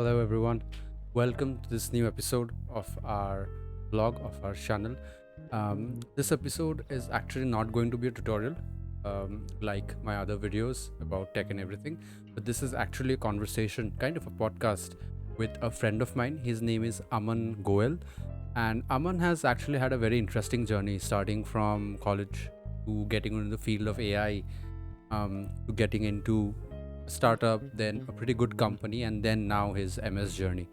Hello, everyone. Welcome to this new episode of our blog of our channel. This episode is actually not going to be a tutorial like my other videos about tech and everything, but this is actually a conversation, kind of a podcast with a friend of mine. His name is Aman Goyal, and Aman has actually had a very interesting journey starting from college to getting into the field of AI, to getting into a startup, then a pretty good company, and then now his MS journey.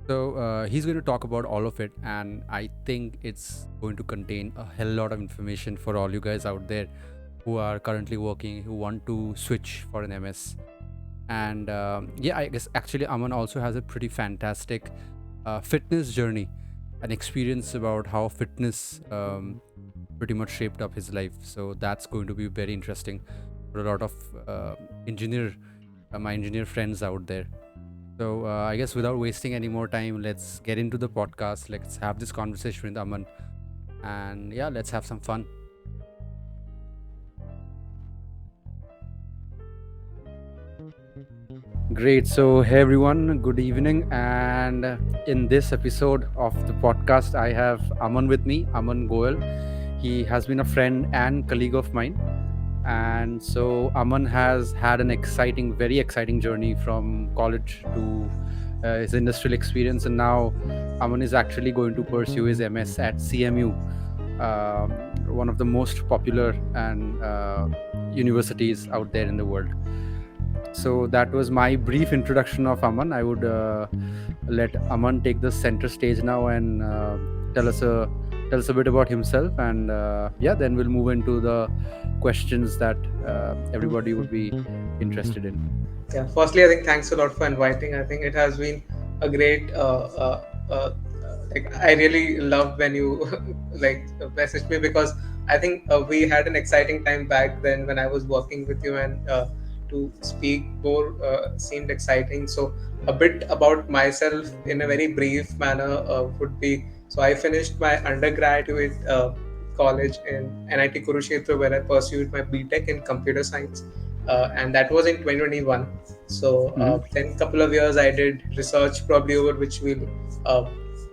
So he's going to talk about all of it, and I think it's going to contain a hell lot of information for all you guys out there who are currently working, who want to switch for an MS. And yeah, I guess actually Aman also has a pretty fantastic fitness journey, an experience about how fitness pretty much shaped up his life. So that's going to be very interesting for a lot of engineer, my engineer friends out there. So I guess without wasting any more time, let's get into the podcast. Let's have this conversation with Aman, and yeah, let's have some fun. Great. So, hey everyone, good evening. And in this episode of the podcast, I have Aman with me, Aman Goyal. He has been a friend and colleague of mine. And so, Aman has had an exciting, very exciting journey from college to his industrial experience. And now, Aman is actually going to pursue his MS at CMU, um, one of the most popular and universities out there in the world. So that was my brief introduction of Aman. I would let Aman take the center stage now and tell us a bit about himself, and yeah, then we'll move into the questions that everybody would be interested in. Yeah, firstly, I think thanks a lot for inviting. I think it has been a great like I really loved when you like messaged me, because I think we had an exciting time back then when I was working with you, and to speak more seemed exciting. So a bit about myself in a very brief manner would be, so I finished my undergraduate college in NIT Kurukshetra, where I pursued my BTech in computer science, and that was in 2021. So Mhm. then couple of years I did research, probably over which we'll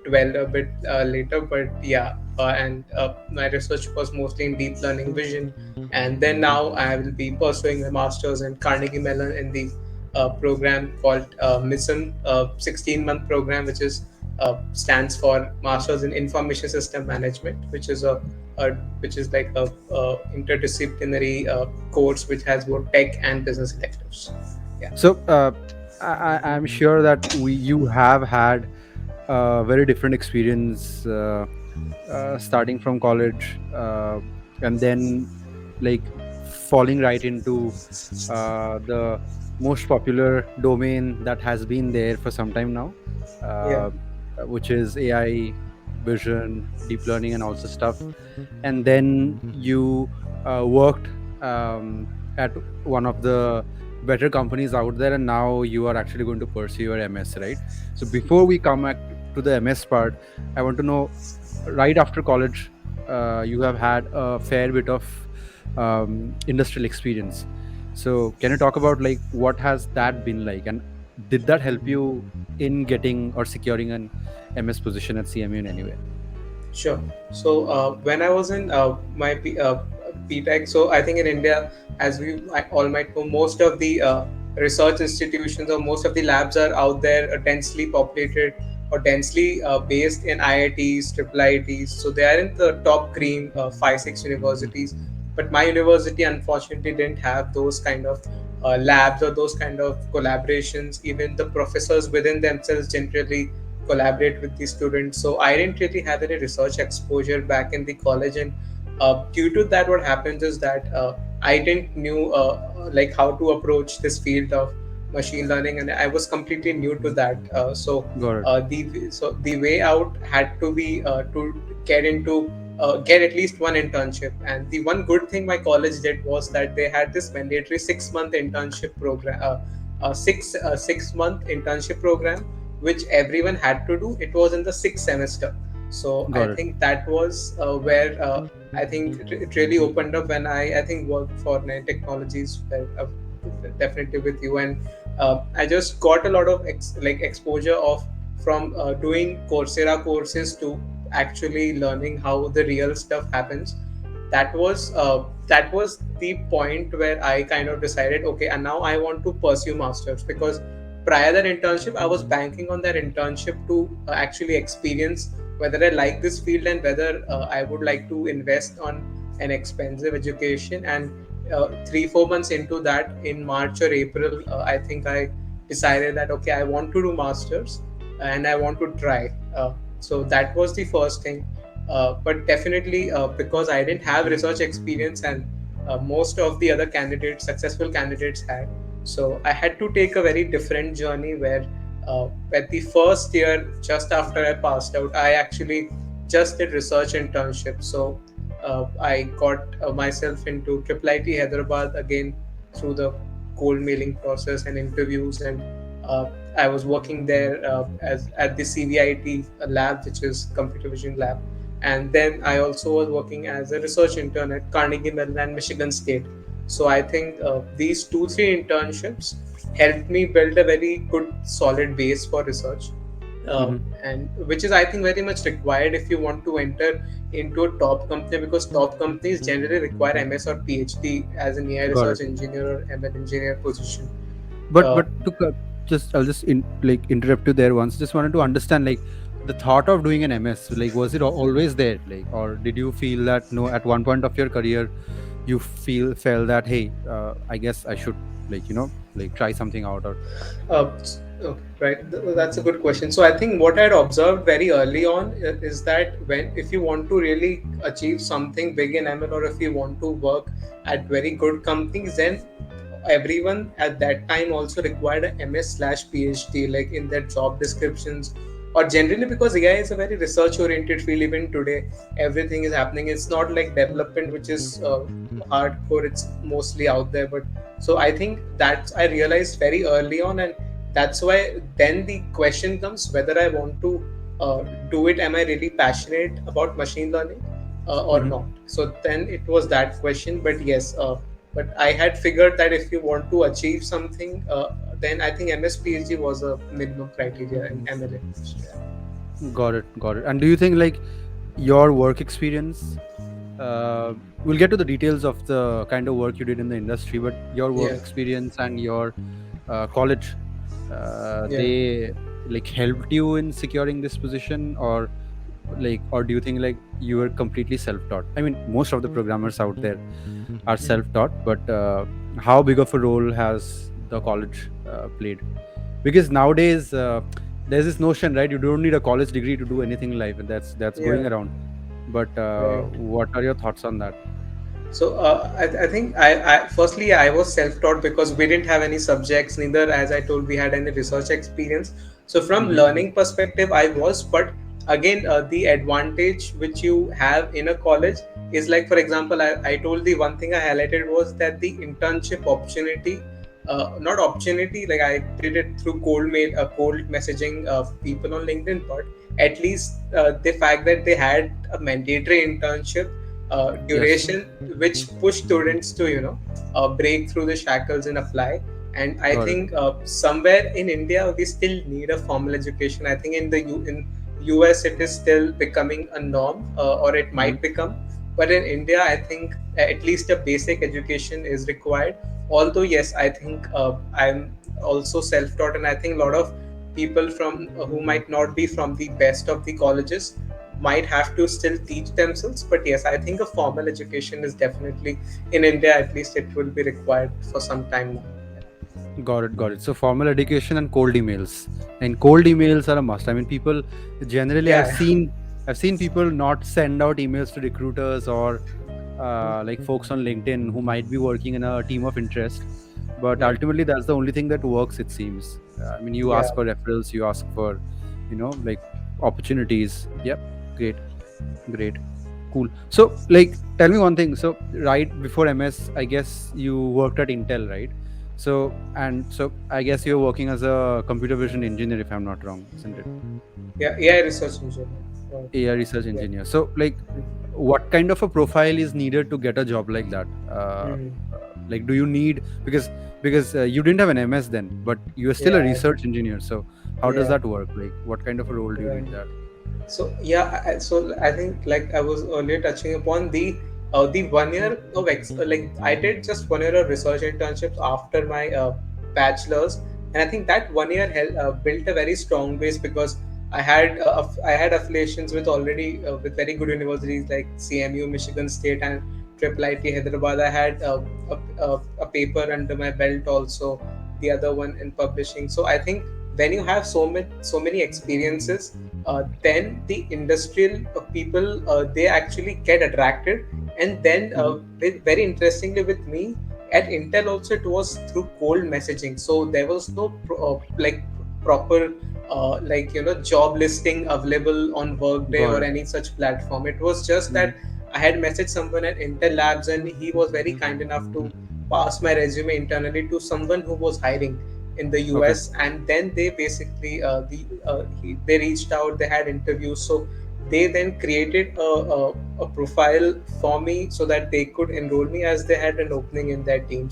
dwell a bit later. But yeah, and my research was mostly in deep learning vision, and then now I will be pursuing a master's in Carnegie Mellon in the program called MISM, 16-month program, which is stands for Masters in Information System Management, which is a which is like a interdisciplinary course which has both tech and business electives. Yeah. So I'm sure that you have had a very different experience starting from college, and then like falling right into the most popular domain that has been there for some time now, Yeah. uh, which is AI, vision, deep learning, and also stuff. And then you worked at one of the better companies out there, and now you are actually going to pursue your MS, right? So before we come back to the MS part, I want to know, right after college, you have had a fair bit of industrial experience. So can you talk about like what has that been like, and did that help you in getting or securing an MS position at CMU in any way? Sure. So when I was in my PTech, so I think in India, as all might know, most of the research institutions or most of the labs are out there, densely populated or densely based in IITs, triple IITs. So they are in the top cream, five, six universities. But my university, unfortunately, didn't have those kind of labs or those kind of collaborations. Even the professors within themselves generally collaborate with the students. So I didn't really have any research exposure back in the college, and due to that, what happens is that I didn't knew like how to approach this field of machine learning, and I was completely new to that. Got it. The way out had to be to get into get at least one internship. And the one good thing my college did was that they had this mandatory 6 month internship program, six month internship program, which everyone had to do. It was in the sixth semester. So I Got it. think that was where I think it really opened up when I think worked for nanotechnologies, definitely with you. And I just got a lot of exposure of from doing Coursera courses to actually learning how the real stuff happens. That was the point where I kind of decided, okay, and now I want to pursue masters, because prior that internship I was banking on that internship to actually experience whether I like this field and whether I would like to invest on an expensive education. And 3-4 months into that, in March or April, I think I decided that okay, I want to do masters and I want to try. So that was the first thing. But definitely, because I didn't have research experience and most of the other candidates, successful candidates, had, so I had to take a very different journey where at the first year, just after I passed out, I actually just did research internship. So I got myself into Triple IT Hyderabad again through the cold mailing process and interviews, and uh, I was working there as at the CVIT lab, which is computer vision lab, and then I also was working as a research intern at Carnegie Mellon and Michigan State. So I think these 2-3 internships helped me build a very good solid base for research, Mm-hmm. and which is I think very much required if you want to enter into a top company, because top companies generally require MS or PhD as an AI Got research it. engineer or ML engineer position. But Uh, just I'll just interrupt you there once. Just wanted to understand, like, the thought of doing an MS, like, was it always there, like, or did you feel that no, at one point of your career you felt that, hey, I guess I should, like, like, try something out, or Uh, right, that's a good question. So I think what I had observed very early on is that when if you want to really achieve something big in ML, or if you want to work at very good companies, then everyone at that time also required a MS/PhD like in their job descriptions, or generally because AI is a very research oriented field. Even today everything is happening, it's not like development which is hardcore, it's mostly out there. But so I think that I realized very early on, and that's why then the question comes whether I want to do it, am I really passionate about machine learning or Mhm. not. So then it was that question. But yes, but I had figured that if you want to achieve something, then I think MS PhD was a minimum criteria in ML. Got it. And do you think, like, your work experience, we'll get to the details of the kind of work you did in the industry, but your work Yeah, experience and your college, yeah. they, like, helped you in securing this position, or, like, or do you think, like, you were completely self-taught? I mean, most of the programmers out there are self-taught, but how big of a role has the college played? Because nowadays, there's this notion, right, you don't need a college degree to do anything in life, and that's Yeah, going around. But right. what are your thoughts on that? So I think I firstly I was self-taught because we didn't have any subjects, neither as I told we had any research experience. So from Mm-hmm. learning perspective, I was. But again, the advantage which you have in a college is like, for example, I told the one thing I highlighted was that the internship opportunity, not opportunity, like I did it through cold mail, cold messaging people on LinkedIn, but at least the fact that they had a mandatory internship Yes. duration, which push students to break through the shackles and apply. And I Got it. think somewhere in India we still need a formal education. I think in US it is still becoming a norm, or it Mm-hmm. might become. But in India, I think at least a basic education is required. Although yes, I think I'm also self-taught, and I think a lot of people from who might not be from the best of the colleges might have to still teach themselves. But yes, I think a formal education is definitely, in India at least, it will be required for some time now. Got it. So formal education and cold emails. And cold emails are a must. I mean, people generally, I've Yeah. seen I've seen people not send out emails to recruiters, or like folks on LinkedIn who might be working in a team of interest. But Yeah. ultimately, that's the only thing that works, it seems. I mean, you Yeah. ask for referrals, you ask for, like, opportunities. Yep. Great. Great. Cool. So, like, tell me one thing. So, right before MS, I guess you worked at Intel, right? So I guess you're working as a computer vision engineer, if I'm not wrong, isn't it? Yeah, AI research engineer. Right. AI research Yeah. engineer. So, like, what kind of a profile is needed to get a job like that? Mhm. Like, do you need, because you didn't have an MS then, but you're still a Yeah, research engineer. So how does yeah, that work? Like, what kind of a role do you right. need that? So yeah, so I think like I was earlier touching upon the 1 year of like I did just 1 year of research internships after my bachelor's, and I think that 1 year built a very strong base because I had affiliations with already with very good universities like CMU, Michigan State, and Triple IT Hyderabad. I had a paper under my belt also, the other one in publishing. So I think when you have so many experiences, then the industrial people they actually get attracted, and then Hmm. very interestingly with me at Intel also it was through cold messaging, so there was no like proper like job listing available on Workday Got or it. any such platform. It was just Hmm. that I had messaged someone at Intel Labs and he was very kind enough to pass my resume internally to someone who was hiring in the Okay. US, and then they basically they reached out, they had interviews, so they then created a profile for me so that they could enroll me as they had an opening in their team.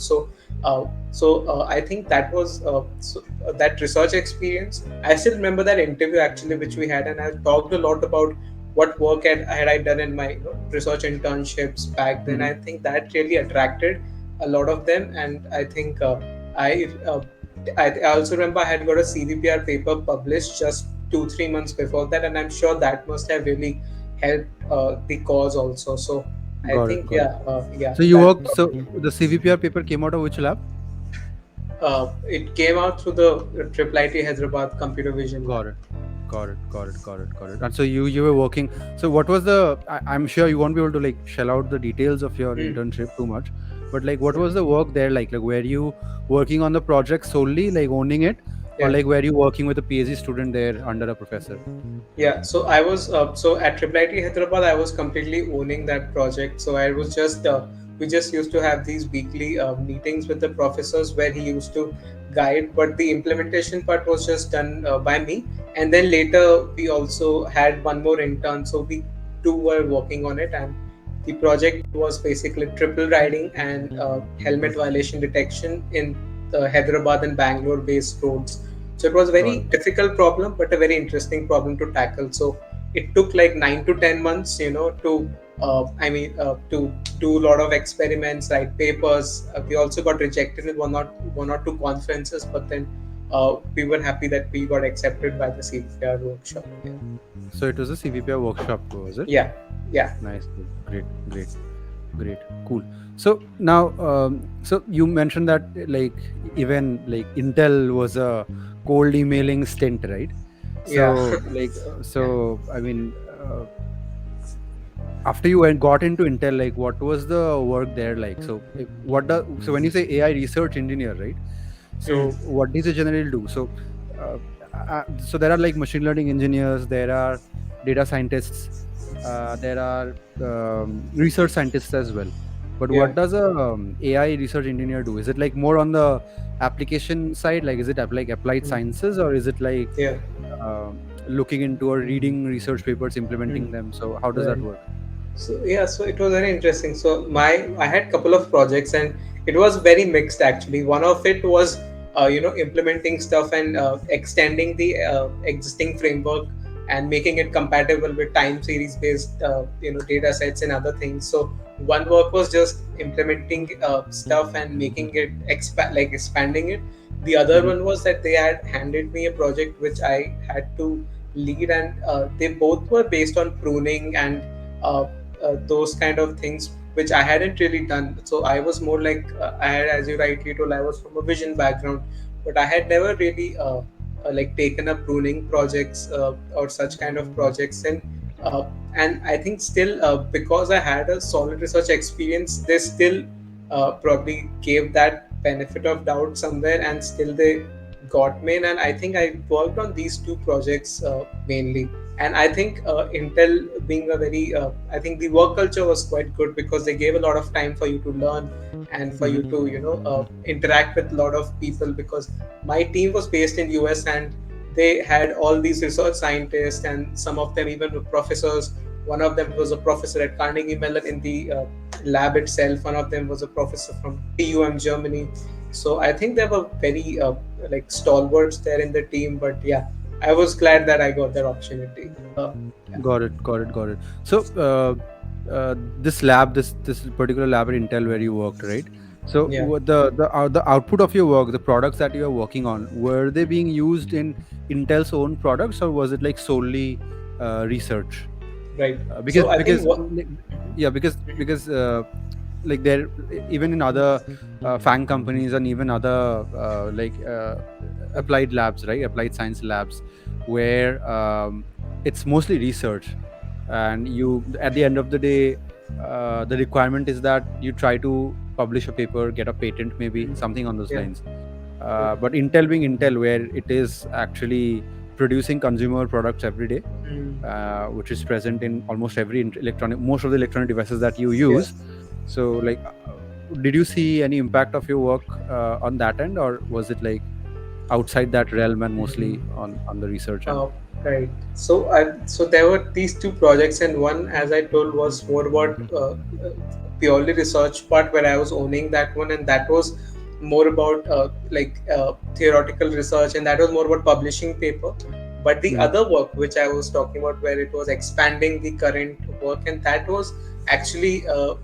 I think that was that research experience. I still remember that interview actually which we had, and I talked a lot about what work had I done in my research internships back then. Hmm. I think that really attracted a lot of them, and I think I I also remember I had got a CVPR paper published just 2-3 months before that, and I'm sure that must have really helped the cause also. So I Got it. think Got it. yeah, So you that worked. So the CVPR paper came out of which lab? it came out through the Triple IT Hyderabad Computer Vision Lab. Got it. Got it. Got it. Got it. Got it. And so you were working. So what was the? I'm sure you won't be able to like shell out the details of your Mm. internship too much, but like, what Yeah. was the work there like? Like, were you working on the project solely, like owning it, or Yeah. like were you working with a PhD student there under a professor? Yeah, so I was so at Triple IT Hyderabad, I was completely owning that project. So I was just we just used to have these weekly meetings with the professors where he used to guide, but the implementation part was just done by me. And then later we also had one more intern, so we two were working on it, and the project was basically triple riding and helmet violation detection in the Hyderabad and Bangalore based roads. So it was a Got very it. difficult problem, but a very interesting problem to tackle. So it took like 9 to 10 months, to to do a lot of experiments, write papers. We also got rejected in one or two conferences, but then we were happy that we got accepted by the CPR workshop. Yeah, So it was a CVPR workshop, was it? yeah, yeah. Nice. Great. Great. Great. Cool. So now, so you mentioned that like even like Intel was a cold emailing stint, right? Yeah. So like, Yeah. I mean, after you went got into Intel, like what was the work there like? So so when you say AI research engineer, right? Mm. So what does it generally do? Uh, so there are like machine learning engineers, there are data scientists, there are research scientists as well. But Yeah. what does a AI research engineer do? Is it like more on the application side? Like, is it like applied Mm. sciences, or is it like Yeah. looking into or reading research papers, Mm. implementing them? So how does that Right. work? So yeah, so it was very interesting. So I had couple of projects, and it was very mixed actually. One of it was implementing stuff and extending the existing framework and making it compatible with time series based data sets and other things. So one work was just implementing stuff and making it expanding it. The other Hmm. one was that they had handed me a project which I had to lead, and they both were based on pruning and uh, those kind of things which I hadn't really done. So I was more like I had, as you rightly told, I was from a vision background, but I had never really like taken up pruning projects or such kind of projects. Uh, and I think still because I had a solid research experience, they still probably gave that benefit of doubt somewhere, and still they got me in. And I think I worked on these two projects mainly. And I think Intel being a very I think the work culture was quite good because they gave a lot of time for you to learn and for you Hmm. to interact with a lot of people, because my team was based in US, and they had all these research scientists, and some of them even were professors. One of them was a professor at Carnegie Mellon in the lab itself. One of them was a professor from TUM Germany. So I think there were very like stalwarts there in the team. But yeah, I was glad that I got that opportunity. Yeah. Got it, got it, got it. So, this lab, this particular lab at Intel where you worked, right? So, Yeah. the output of your work, the products that you are working on, were they being used in Intel's own products, or was it like solely research? Right. Because So I think what. yeah, because like there, even in other FANG companies and even other applied labs, right, applied science labs, where it's mostly research, and you, at the end of the day, the requirement is that you try to publish a paper, get a patent, maybe something on those Yeah. lines. Yeah. But Intel being Intel, where it is actually producing consumer products every day, Mm. which is present in almost every electronic, most of the electronic devices that you Yeah. use. So, like, did you see any impact of your work on that end, or was it like outside that realm and Mhm. mostly on the research end? Uh, right. So there were these two projects, and one, as I told, was more about purely research part where I was owning that one, and that was more about theoretical research, and that was more about publishing paper. But the Hmm. other work which I was talking about, where it was expanding the current work, and that was actually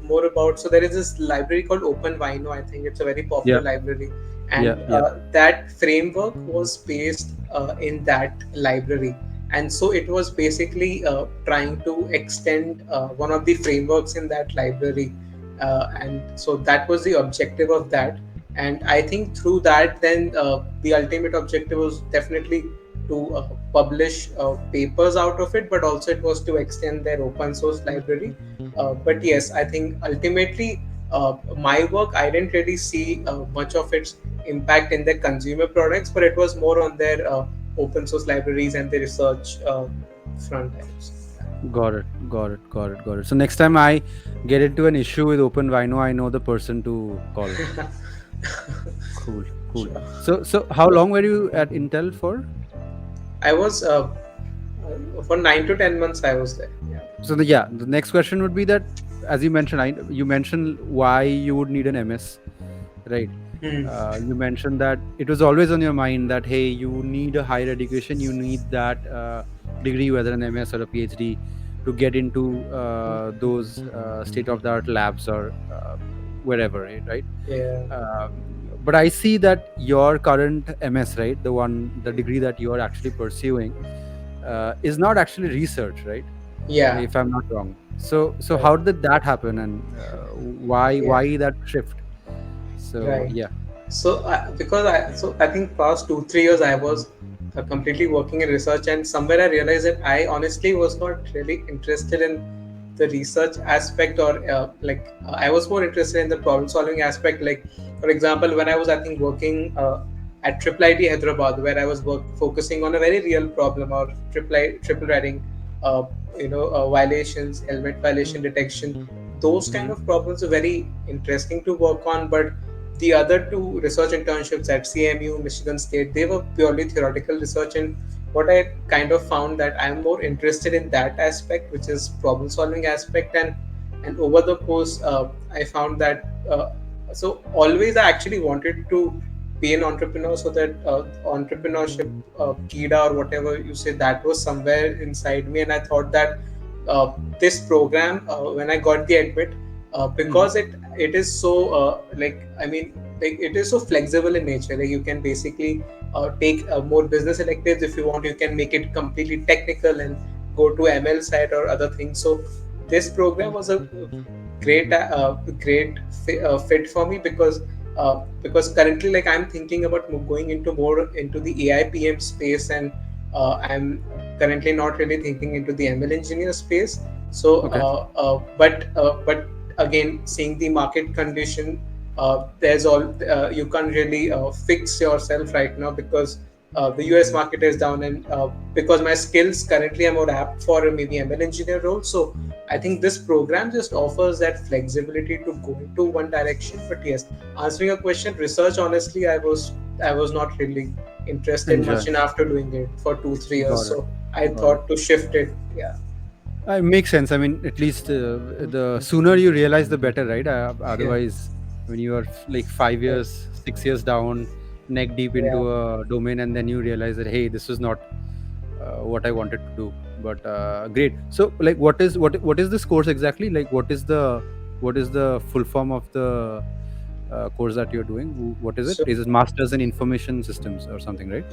more about. So there is this library called OpenVino. I think it's a very popular Yeah, library, and yeah, yeah. that framework was based in that library. And so it was basically trying to extend one of the frameworks in that library, and so that was the objective of that. And I think through that, then the ultimate objective was definitely to publish papers out of it, but also it was to extend their open source library. But yes, I think ultimately my work, I didn't really see much of its impact in their consumer products, but it was more on their open source libraries and the research front ends. Got it, got it, got it, got it. So next time I get into an issue with OpenVino, I know the person to call. Cool, cool. Sure. So how long were you at Intel for? I was for 9 to 10 months. I was there. Yeah. So the next question would be that, as you mentioned, you mentioned why you would need an MS, right? Hmm. You mentioned that it was always on your mind that, hey, you need a higher education, you need that degree, whether an MS or a PhD, to get into those state of the art labs or wherever, right? Yeah. But I see that your current MS, right, the degree that you are actually pursuing, is not actually research, right? Yeah. If I'm not wrong. So Right. how did that happen, and Yeah. why that shift? So Right. yeah. So I think past 2 3 years I was completely working in research, and somewhere I realized that I honestly was not really interested in the research aspect, or I was more interested in the problem solving aspect. Like for example, when I was, I think, working at Triple IT Hyderabad, where I was focusing on a very real problem, or triple riding, uh, violations, helmet violation detection. Those kind Hmm. of problems are very interesting to work on. But the other two research internships at CMU, Michigan State, they were purely theoretical research. And what I kind of found that I'm more interested in that aspect, which is problem solving aspect. And over the course, I found that so always I actually wanted to be an entrepreneur, so that entrepreneurship, kida or whatever you say, that was somewhere inside me. And I thought that this program, when I got the admit, Hmm. because it is so I mean, like, it is so flexible in nature. Like, you can basically take more business electives if you want. You can make it completely technical and go to ML side or other things. So this program was a great fit for me, because currently, like, I'm thinking about going into more into the AI/PM space. And I'm currently not really thinking into the ML engineer space. So Okay. but again, seeing the market condition, there's all you can't really fix yourself right now, because the US market is down. And because my skills currently are more apt for maybe ML engineer role. So I think this program just offers that flexibility to go into one direction. But yes, answering your question, research, honestly, I was not really interested much Enjoy. in after doing it for 2 3 years. Got it. So I Got it. thought to shift it. Yeah. It makes sense. I mean, at least the sooner you realize, the better, right? Yeah, Otherwise, when you are like 5 years, 6 years down, neck deep yeah. into a domain, and then you realize that hey, this is not what I wanted to do. But great. So, like, what is this course exactly? Like, what is the full form of the course that you're doing? What is it? So Is it Masters in Information Systems or something, right?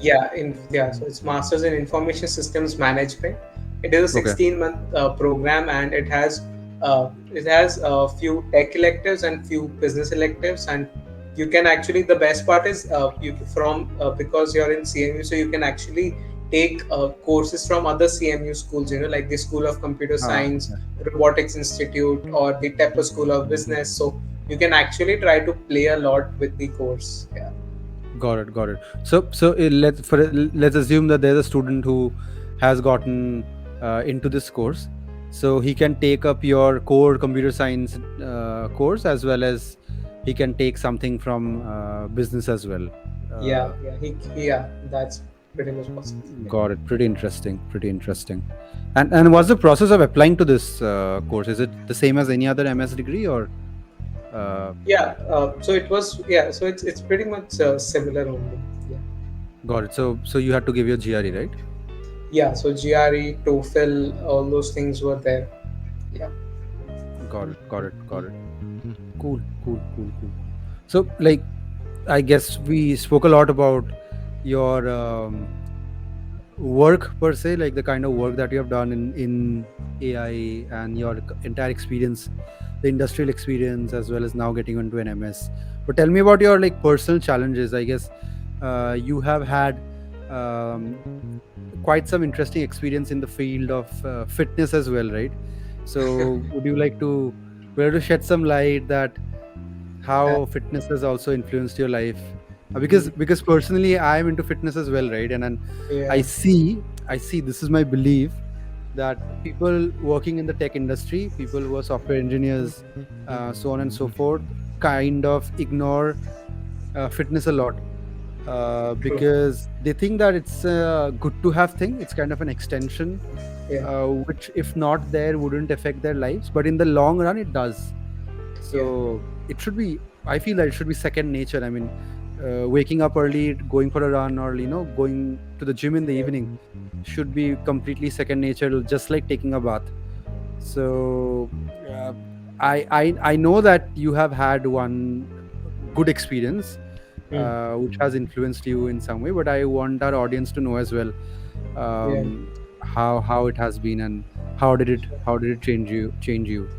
so it's Masters in Information Systems Management. It is a Okay. 16-month program, and it has a few tech electives and few business electives. And you can actually, the best part is, you from because you're in CMU, so you can actually take courses from other CMU schools. Like the School of Computer Science, Yeah. Robotics Institute, or the Tepper School of Business. So you can actually try to play a lot with the course. Yeah. Got it, got it. Let's assume that there's a student who has gotten into this course, so he can take up your core computer science course, as well as he can take something from business as well. Yeah, Uh, yeah, that's pretty much possible. Yeah, got it. Pretty interesting. Pretty interesting. And what's the process of applying to this course? Is it the same as any other MS degree, or uh, yeah. So it's pretty much similar only. Yeah, got it? So you had to give your GRE, right? yeah. So GRE, TOEFL, all those things were there. Yeah, Got it. Got it. Got it. Cool, cool, cool, cool. So, like, I guess we spoke a lot about your work per se, like the kind of work that you have done in AI and your entire experience, the industrial experience, as well as now getting into an MS. But tell me about your like personal challenges. I guess you have had um, quite some interesting experience in the field of fitness as well, right? So, would you like to shed some light that uh, how fitness has also influenced your life? Because personally I am into fitness as well, right? And i yeah, see I see, this is my belief, that people working in the tech industry, people who are software engineers, so on and so forth, kind of ignore fitness a lot, true. because they think that it's a good to have thing. It's kind of an extension, Yeah, which if not there wouldn't affect their lives, but in the long run it does. yeah, So it should be, I feel that it should be second nature. I mean, waking up early, going for a run, or going to the gym in the yeah, evening should be completely second nature, just like taking a bath. So uh, I know that you have had one good experience mm, which has influenced you in some way, but I want our audience to know as well, yeah. how it has been, and how did it change you.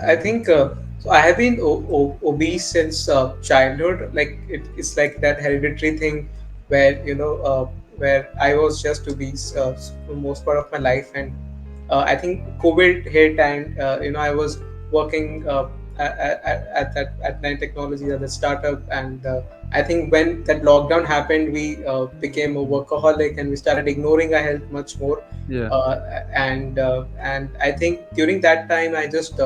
I think so. I have been obese since childhood. Like it's like that hereditary thing where where I was just obese for most part of my life. And I think COVID hit, and I was working at Nine Technologies, at the startup. And I think when that lockdown happened, we became a workaholic, and we started ignoring our health much more. Yeah. And I think during that time I just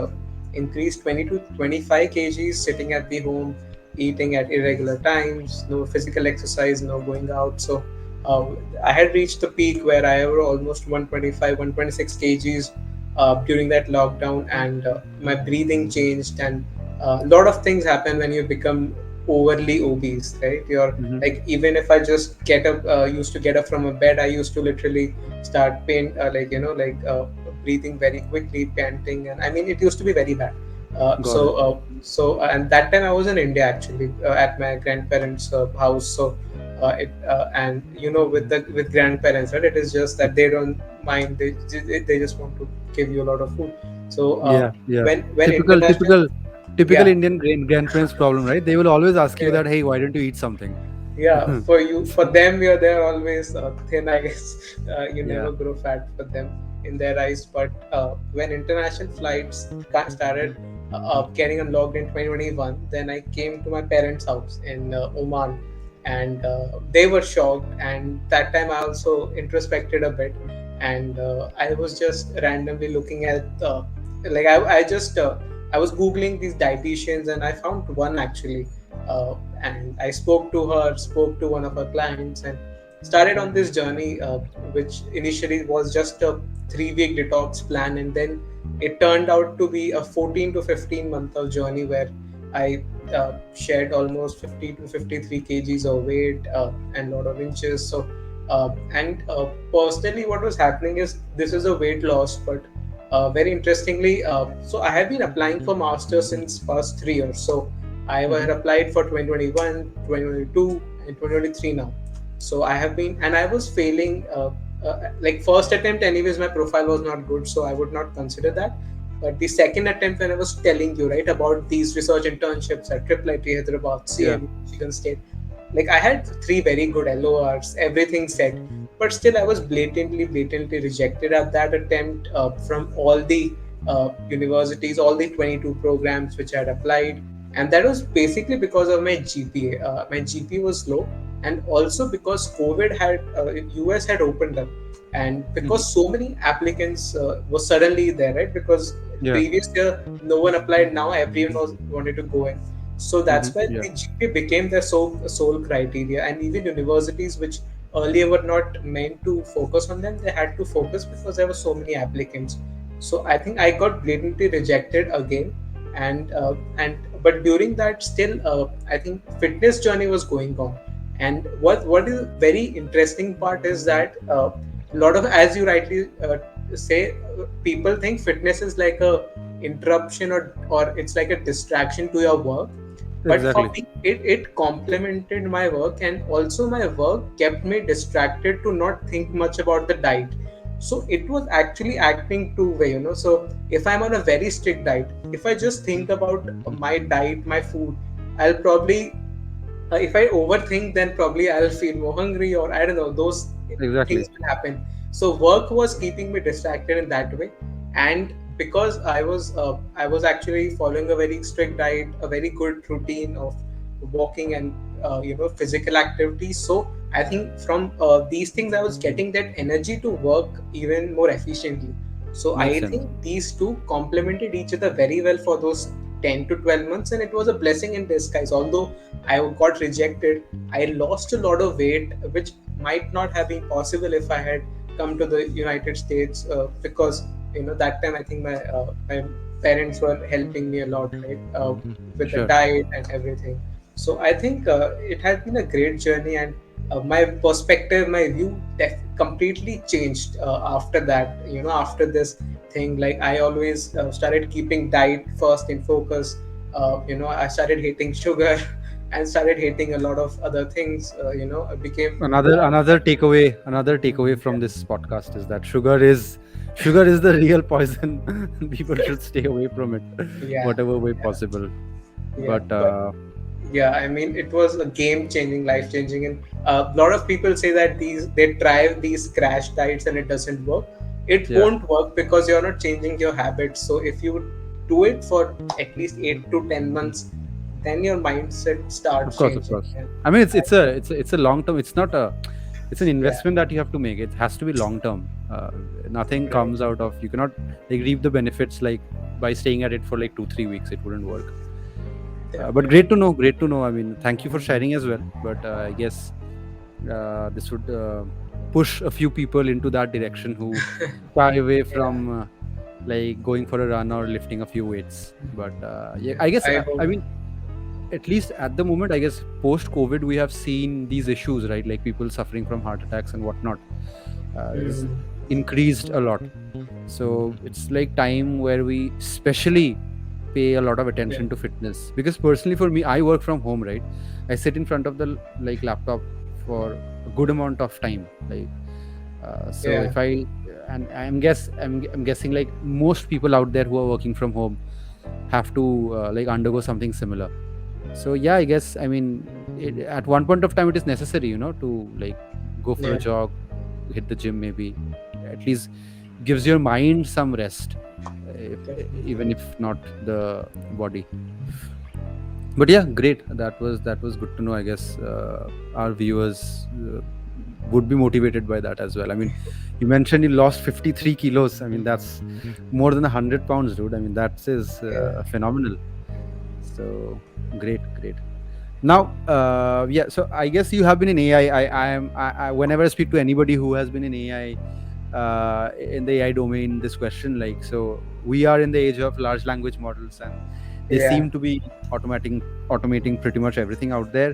increased 20 to 25 kgs, sitting at the home, eating at irregular times, no physical exercise, no going out. So uh, I had reached the peak where I was almost 125, 126 kgs during that lockdown. And my breathing changed, and a lot of things happen when you become overly obese, right? You're Hmm. like, even if I just get up, used to get up from a bed, I used to literally start breathing very quickly, panting. And I mean, it used to be very bad. Got it. And that time I was in India, actually, at my grandparents house. So and with grandparents, right, it is just that they don't mind. They just want to give you a lot of food. So Yeah, yeah. when Typical, international, typical, typical yeah, Indian grandparents problem, right? They will always ask you yeah, that, hey, why don't you eat something? yeah, for them, you're there always thin, I guess. You Yeah. never grow fat for them in their eyes. But when international flights started getting unlocked in 2021, then I came to my parents house in Oman. And they were shocked. And that time I also introspected a bit. And I was just randomly looking at I just I was googling these dietitians, and I found one, actually. And I spoke to her, spoke to one of her clients, and started on this journey, which initially was just 3-week detox plan, and then it turned out to be a 14 to 15 month of journey where I shed almost 50 to 53 kgs of weight and a lot of inches. So and personally, what was happening is this is a weight loss, but very interestingly, so I have been applying for masters since past 3 years. So I had Mm-hmm. applied for 2021, 2022, and 2023 now. So I have been, and I was failing. Like first attempt, anyways, my profile was not good, so I would not consider that. But the second attempt, when I was telling you right about these research internships at Triple IT Hyderabad, Yeah. CMU, Michigan State, like I had three very good LORs, everything set, but still I was blatantly rejected at that attempt from all the universities, all the 22 programs which I had applied, and that was basically because of my GPA. My GPA was low, and also because COVID had US had opened up, and Mm-hmm. because so many applicants were suddenly there, right? Because Yeah. previous year no one applied, now everyone was wanted to go in. So Mm-hmm. that's why Yeah. the GPA became the sole criteria, and even universities which earlier were not meant to focus on them, they had to focus because there were so many applicants. So I think I got blatantly rejected again, and but during that still I think fitness journey was going on. And what is very interesting part is that a lot of, as you rightly say, people think fitness is like a interruption, or it's like a distraction to your work, but for Exactly. me it complemented my work, and also my work kept me distracted to not think much about the diet. So it was actually acting two way, so if I'm on a very strict diet, if I just think about my diet, my food, I'll probably if I overthink, then probably I'll feel more hungry, or I don't know, those things Exactly. will happen. So work was keeping me distracted in that way, and because I was actually following a very strict diet, a very good routine of walking and physical activity. So I think from these things I was getting that energy to work even more efficiently. So Makes I sense. think these two complemented each other very well for those 10 to 12 months, and it was a blessing in disguise. Although I got rejected, I lost a lot of weight, which might not have been possible if I had come to the United States, because that time I think my parents were helping me a lot, right, with the Sure. diet and everything. So I think it has been a great journey, and my perspective, my view completely changed after that. After this thing, like I always started keeping diet first in focus. I started hating sugar and started hating a lot of other things. I became more. Another takeaway from this podcast is that sugar is the real poison. People should stay away from it, Yeah, whatever way yeah, possible. yeah. But But yeah, I mean, it was a game changing, life changing, and a lot of people say that they try these crash diets and it doesn't work. It yeah, won't work because you're not changing your habits. So if you do it for at least 8 to 10 months, then your mindset of starts course, of changing. course. And I mean, it's I it's a think, it's a, it's a long term. It's not a it's an yeah, investment that you have to make. It has to be long term. Nothing right, comes out of, you cannot like reap the benefits like by staying at it for like 2-3 weeks. It wouldn't work. But definitely. great to know. Great to know. I mean, thank you for sharing as well. But I guess this would push a few people into that direction who shy away Yeah, from like going for a run or lifting a few weights. But yeah, I guess I hope. I mean, at least at the moment, I guess post COVID, we have seen these issues, right? Like people suffering from heart attacks and whatnot is Mhm. increased a lot. So it's like time where we especially pay a lot of Yeah, attention to fitness, because personally for me, I work from home, right? I sit in front of the like laptop for a good amount of time, like so yeah, if I and I'm guessing like most people out there who are working from home have to like undergo something similar. So yeah, I guess, I mean, at one point of time it is necessary, to like go for a yeah, jog, hit the gym, maybe at least gives your mind some rest, definitely. even if not the body. But yeah, great, that was good to know. I guess our viewers would be motivated by that as well. I mean, you mentioned you lost 53 kilos. I mean, that's more than 100 pounds, dude. I mean, that is Yeah, phenomenal. So great, great. Now, yeah, so I guess you have been in AI. I am I, whenever I speak to anybody who has been in AI, in the AI domain this question. Like, so we are in the age of large language models, and they Yeah. seem to be automating pretty much everything out there.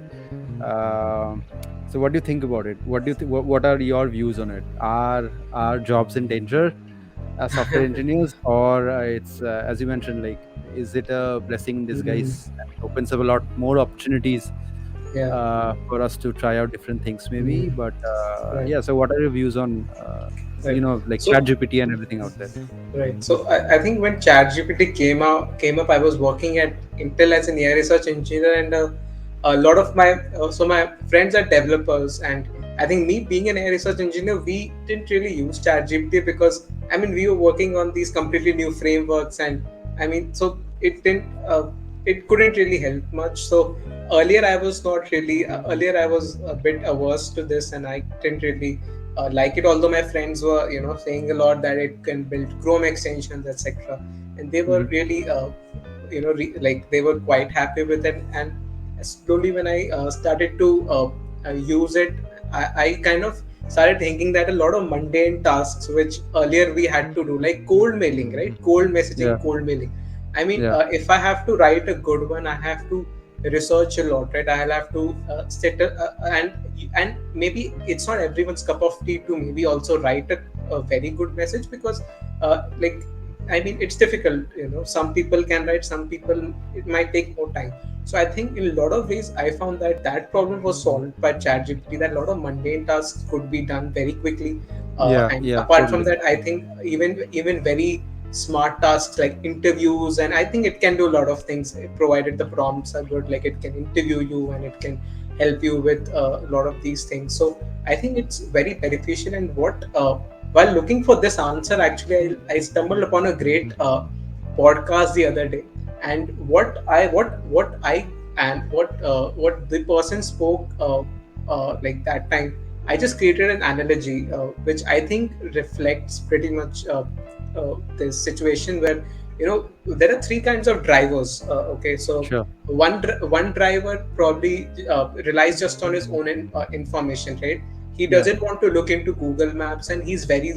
Um so, what do you think about it? What do you what are your views on it? Are jobs in danger as software engineers, or it's as you mentioned, like, is it a blessing in Mhm. disguise and it opens up a lot more opportunities Yeah. for us to try out different things, maybe? Mhm. But Right. yeah, so what are your views on Right. like So ChatGPT and everything out there? right. So I think when ChatGPT came up, I was working at Intel as an AI research engineer, and a lot of my friends are developers, and I think me being an AI research engineer, we didn't really use ChatGPT because I mean we were working on these completely new frameworks, and I mean so it couldn't really help much. So earlier I was a bit averse to this, and I didn't really like it, although my friends were saying a lot that it can build Chrome extensions, etc., and they were Hmm. really like they were quite happy with it. And slowly when I started to use it, I kind of started thinking that a lot of mundane tasks which earlier we had to do, like cold mailing, right, cold messaging, Yeah, cold mailing, I mean yeah, if I have to write a good one, I have to research a lot, right? I'll have to and maybe it's not everyone's cup of tea to maybe also write a very good message, because like I mean it's difficult, some people can write, some people it might take more time. So I think in a lot of ways I found that that problem was solved by ChatGPT, that a lot of mundane tasks could be done very quickly. yeah, And yeah, apart from totally. that, I think even very smart tasks like interviews, and I think it can do a lot of things provided the prompts are good, like it can interview you and it can help you with a lot of these things. So I think it's very beneficial. And what while looking for this answer, actually I stumbled upon a great podcast the other day. And what I and what the person spoke like that time, I just created an analogy which I think reflects pretty much this situation where there are three kinds of drivers. Okay, so Sure. one driver probably relies just on his own information, right? He Yeah. doesn't want to look into Google Maps, and he's very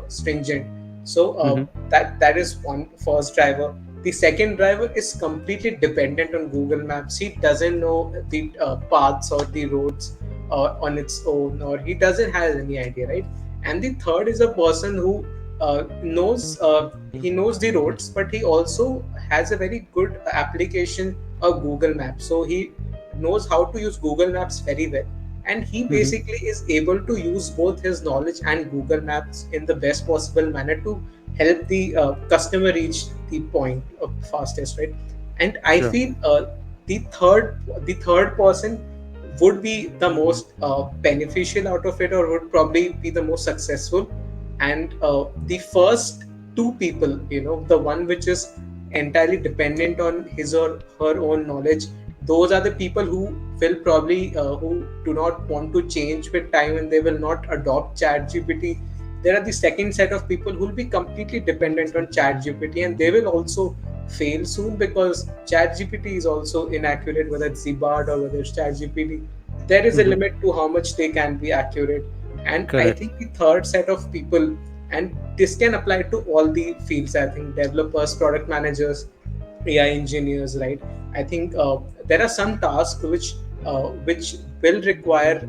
stringent. So Hmm. that is one first driver. The second driver is completely dependent on Google Maps. He doesn't know the paths or the roads on its own, or he doesn't have any idea, right? And the third is a person who knows the roads, but he also has a very good application of Google Maps. So he knows how to use Google Maps very well, and he Hmm. basically is able to use both his knowledge and Google Maps in the best possible manner to help the customer reach the point of fastest, right? And I Sure. feel the third person would be the most beneficial out of it, or would probably be the most successful. And the first two people, the one which is entirely dependent on his or her own knowledge, those are the people who will probably who do not want to change with time, and they will not adopt chat gpt. There are the second set of people who will be completely dependent on chat gpt, and they will also fail soon, because chat gpt is also inaccurate, whether it's the bard or whether it's chat gpt. There is a Hmm. limit to how much they can be accurate. And I Correct. think the third set of people, and this can apply to all the fields, I think developers, product managers, AI engineers, right? I think there are some tasks which will require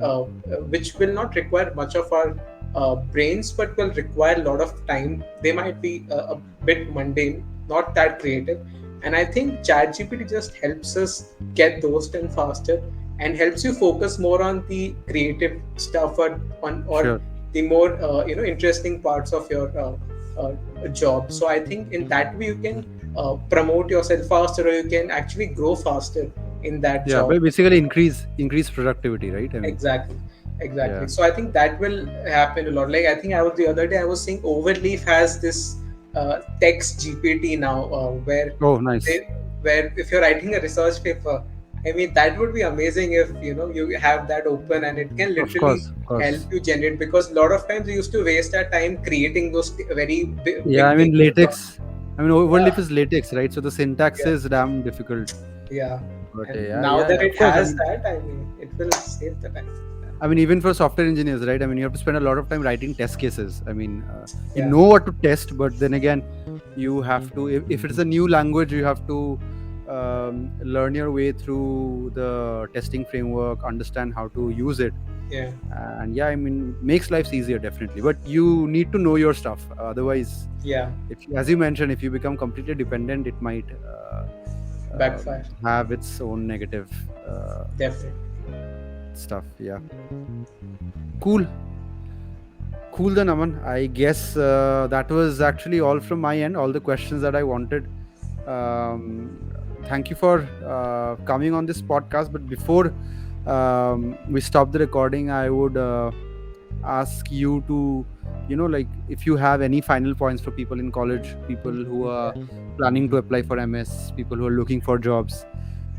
which will not require much of our brains, but will require a lot of time. They might be a bit mundane, not that creative, and I think ChatGPT just helps us get those done faster, and helps you focus more on the creative stuff, or Sure. the more interesting parts of your job. So I think in that way you can promote yourself faster, or you can actually grow faster in that Yeah, job. but basically increase productivity, right? I mean, Exactly, exactly. yeah. So I think that will happen a lot. Like I think I was the other day I was saying Overleaf has this text GPT now, Oh, nice. they where if you're writing a research paper, I mean that would be amazing if you have that open, and it can Of literally course, of help course. you generate, because a lot of times we used to waste our time creating those very Yeah, I big mean tables on. latex. I mean, overleaf Yeah, is latex, right? So the syntax yeah, is damn difficult. yeah. But And yeah, now yeah, that yeah. it Of course. I has mean, that, I mean, it will save the time. I mean, even for software engineers, right? I mean, you have to spend a lot of time writing test cases. I mean, you Yeah, know what to test, but then again, you have to, if it's a new language, you have to learn your way through the testing framework, understand how to use it. yeah, And yeah, I mean, makes life easier, definitely. But you need to know your stuff. Otherwise, yeah. if you, as you mentioned, if you become completely dependent, it might Backfire. have its own negative Definitely. stuff. Yeah. Cool. Cool then, Aman. I guess that was actually all from my end, all the questions that I wanted. Thank you for coming on this podcast. But before we stop the recording, I would ask you to, like, if you have any final points for people in college, people who are Yeah, planning to apply for MS, people who are looking for jobs.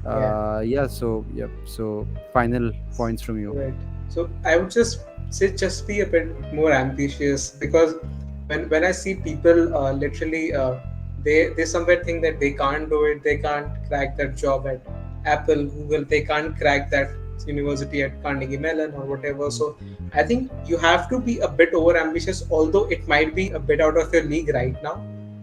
yeah. Yeah, so, yep. So, final points from you. Right. So I would just say just be a bit more ambitious, because when I see people literally they somewhere think that they can't do it, they can't crack that job at Apple, Google, they can't crack that university at Carnegie Mellon or whatever. So I think you have to be a bit over ambitious, although it might be a bit out of your league right now.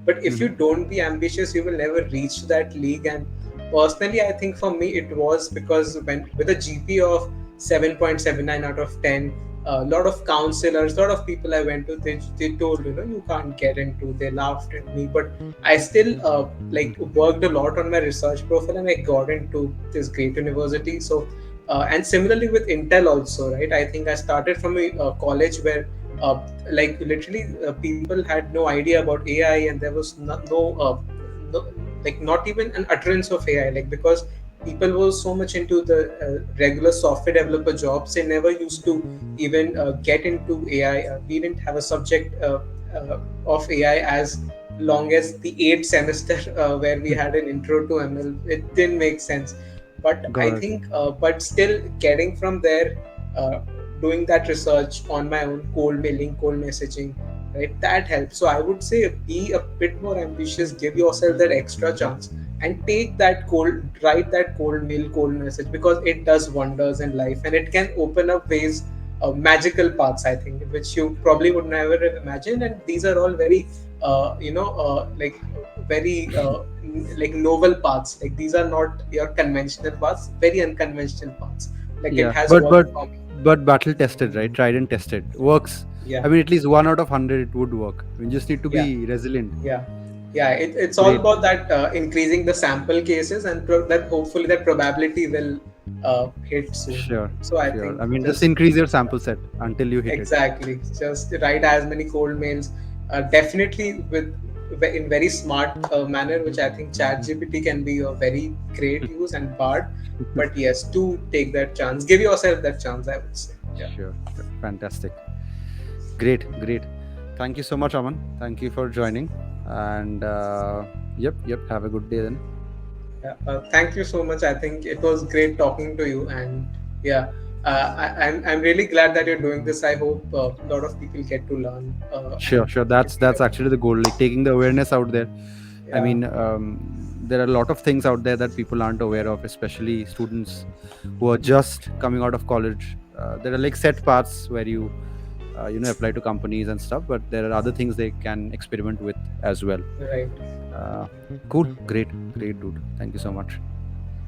But if you Mhm. don't be ambitious, you will never reach that league. And personally, I think for me it was because when with a GPA of 7.79 out of 10, a lot of counselors, a lot of people I went to, they told, you can't get into, they laughed at me. But I still like worked a lot on my research profile, and I got into this great university. So and similarly with Intel also, right? I think I started from a college where like literally people had no idea about AI, and there was no, like not even an utterance of AI, like because people were so much into the regular software developer jobs, they never used to even get into AI. We didn't have a subject of AI as long as the eighth semester where we had an intro to ML. It didn't make sense. But I Got it. think, but still getting from there, uh, doing that research on my own, cold mailing, cold messaging, right? That helps. So I would say be a bit more ambitious, give yourself that extra chance, and take that cold, write that cold mail, cold message, because it does wonders in life, and it can open up ways, magical paths, I think, which you probably would never have imagined. And these are all very like very like novel paths. Like these are not your conventional paths, very unconventional paths. Like it Yeah, has but worked for me. battle tested, right? Tried and tested. Works. Yeah, I mean, at least 1 out of 100 it would work. We just need to yeah, be resilient. yeah, yeah. It's all Great. about that increasing the sample cases, and that hopefully that probability will hit soon. Sure, So I sure. think I mean, just just increase your sample set until you hit it. exactly, just write as many cold mails, definitely with in very smart manner, which I think ChatGPT can be a very great use, and Bard. But yes, do take that chance. Give yourself that chance, I would say. Yeah. Sure, sure. Fantastic. Great, great. Thank you so much, Aman. Thank you for joining. And yep, yep. Have a good day then. Yeah, thank you so much. I think it was great talking to you, and yeah, I'm really glad that you're doing this. I hope a lot of people get to learn Sure, and sure. get That's to that's develop. actually the goal. Like taking the awareness out there. I Yeah, mean, there are a lot of things out there that people aren't aware of, especially students who are just coming out of college. There are like set paths where you apply to companies and stuff, but there are other things they can experiment with as well. right. Uh, cool, great, great, dude. Thank you so much.